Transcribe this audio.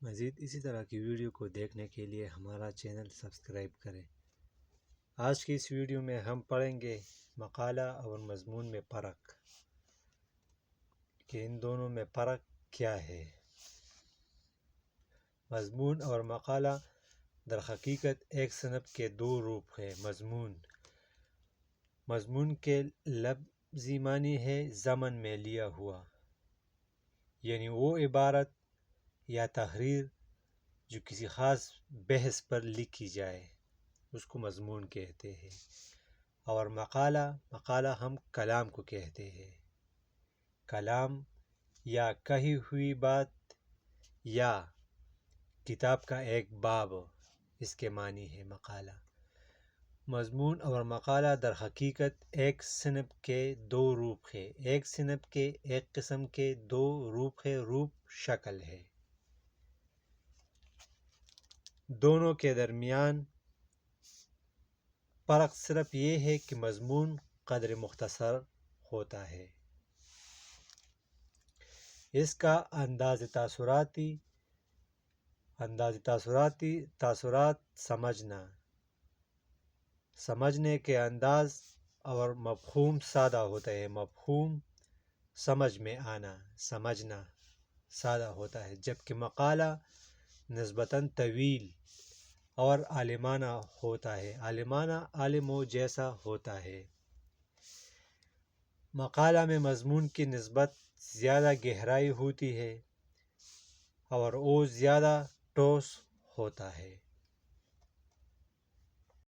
مزید اسی طرح کی ویڈیو کو دیکھنے کے لیے ہمارا چینل سبسکرائب کریں۔ آج کی اس ویڈیو میں ہم پڑھیں گے مقالہ اور مضمون میں فرق، کہ ان دونوں میں فرق کیا ہے۔ مضمون اور مقالہ در حقیقت ایک صنف کے دو روپ ہیں۔ مضمون کے لفظی معنی ہے ضمن میں لیا ہوا، یعنی وہ عبارت یا تحریر جو کسی خاص بحث پر لکھی جائے اس کو مضمون کہتے ہیں۔ اور مقالہ ہم کلام کو کہتے ہیں۔ کلام یا کہی ہوئی بات یا کتاب کا ایک باب، اس کے معنی ہے مقالہ۔ مضمون اور مقالہ در حقیقت ایک صنف کے دو روپ ہیں، ایک قسم کے دو روپ ہے، شکل ہے۔ دونوں کے درمیان فرق صرف یہ ہے کہ مضمون قدر مختصر ہوتا ہے، اس کا تاثرات سمجھنے کے انداز اور مفہوم سادہ ہوتا ہے، مفہوم سمجھ میں سمجھنا سادہ ہوتا ہے، جبکہ مقالہ نسبتاً طویل اور عالمانہ ہوتا ہے، عالموں جیسا ہوتا ہے۔ مقالہ میں مضمون کی نسبت زیادہ گہرائی ہوتی ہے اور وہ زیادہ ٹھوس ہوتا ہے۔